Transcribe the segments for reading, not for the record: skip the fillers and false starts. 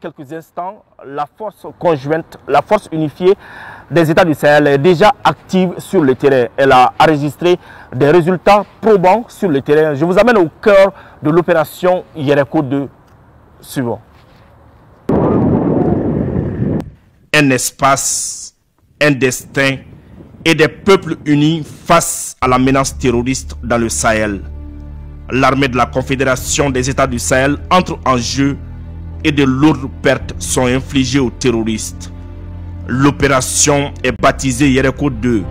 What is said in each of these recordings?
quelques instants, la force conjointe, la force unifiée des États du Sahel est déjà active sur le terrain. Elle a enregistré des résultats probants sur le terrain. Je vous amène au cœur de l'opération Yereko 2 suivant. Un espace, un destin et des peuples unis face à la menace terroriste dans le Sahel. L'armée de la Confédération des États du Sahel entre en jeu et de lourdes pertes sont infligées aux terroristes. L'opération est baptisée Yereko 2.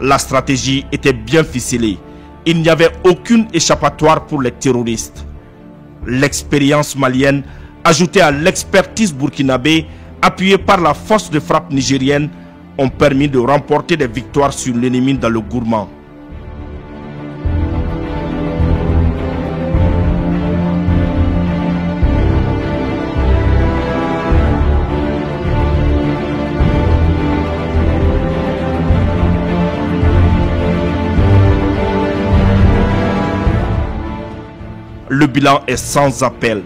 La stratégie était bien ficelée. Il n'y avait aucune échappatoire pour les terroristes. L'expérience malienne, ajoutée à l'expertise burkinabé, appuyée par la force de frappe nigérienne, ont permis de remporter des victoires sur l'ennemi dans le Gourmand. Le bilan est sans appel.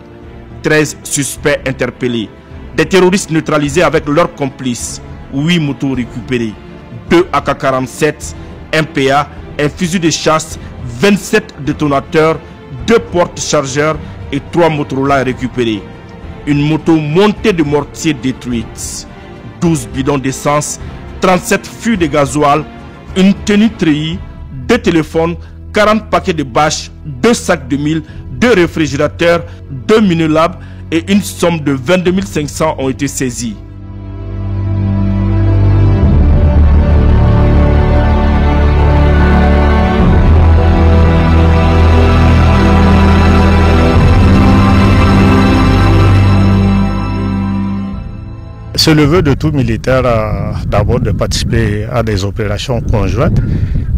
13 suspects interpellés, des terroristes neutralisés avec leurs complices, 8 motos récupérées, 2 AK-47, un PA, un fusil de chasse, 27 détonateurs, 2 porte-chargeurs et 3 Motorola récupérés. Une moto montée de mortier détruite, 12 bidons d'essence, 37 fûts de gasoil, une tenue treillie, 2 téléphones, 40 paquets de bâches, 2 sacs de mille, 2 réfrigérateurs, 2 minolabs et une somme de 22 500 ont été saisis. C'est le vœu de tout militaire d'abord de participer à des opérations conjointes,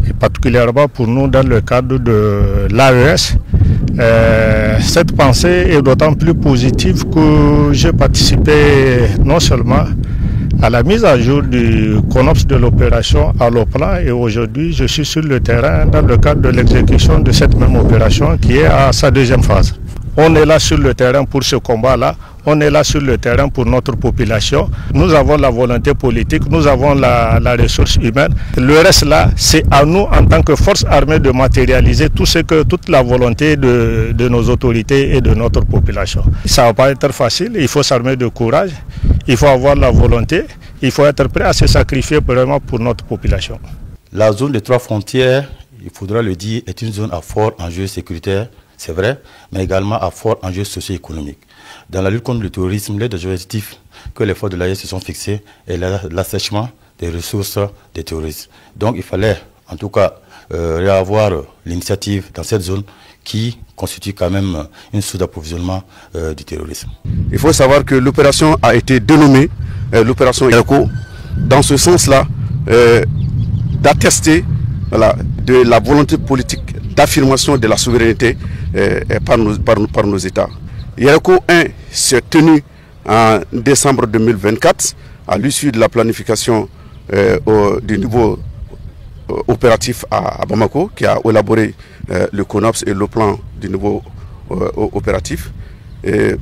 et particulièrement pour nous dans le cadre de l'AES. Cette pensée est d'autant plus positive que j'ai participé non seulement à la mise à jour du CONOPS de l'opération à l'OPLA, et aujourd'hui je suis sur le terrain dans le cadre de l'exécution de cette même opération qui est à sa deuxième phase. On est là sur le terrain pour ce combat-là, on est là sur le terrain pour notre population. Nous avons la volonté politique, nous avons la ressource humaine. Le reste là, c'est à nous en tant que force armée de matérialiser toute la volonté de nos autorités et de notre population. Ça ne va pas être facile, il faut s'armer de courage, il faut avoir la volonté, il faut être prêt à se sacrifier vraiment pour notre population. La zone des 3 frontières, il faudra le dire, est une zone à fort enjeu sécuritaire. C'est vrai, mais également à fort enjeu socio-économique. Dans la lutte contre le terrorisme, l'un des objectifs que les forces de l'AES se sont fixés est l'assèchement des ressources des terroristes. Donc il fallait en tout cas réavoir l'initiative dans cette zone qui constitue quand même une source d'approvisionnement du terrorisme. Il faut savoir que l'opération a été dénommée l'opération Yereko dans ce sens-là d'attester de la volonté politique d'affirmation de la souveraineté par nos États. Yereko 1 s'est tenu en décembre 2024 à l'issue de la planification du niveau opératif à Bamako, qui a élaboré le CONOPS et le plan du niveau opératif. Et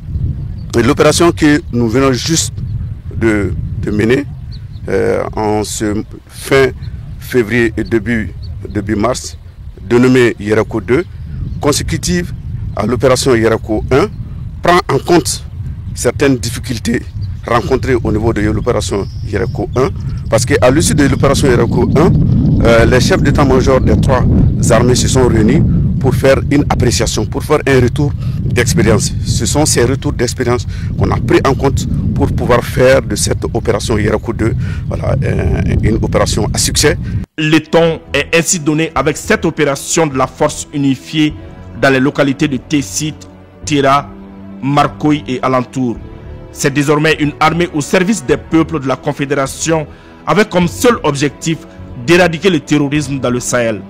l'opération que nous venons juste de mener en ce fin février et début mars, dénommée Yereko 2, consécutive à l'opération Yereko 1, prend en compte certaines difficultés rencontrées au niveau de l'opération Yereko 1, parce qu'à l'issue de l'opération Yereko 1, les chefs d'état-major des 3 armées se sont réunis pour faire une appréciation, pour faire un retour d'expérience. Ce sont ces retours d'expérience qu'on a pris en compte pour pouvoir faire de cette opération Yereko 2 une opération à succès. Le ton est ainsi donné avec cette opération de la force unifiée dans les localités de Tessit, Tira, Marcoy et alentour. C'est désormais une armée au service des peuples de la Confédération avec comme seul objectif d'éradiquer le terrorisme dans le Sahel.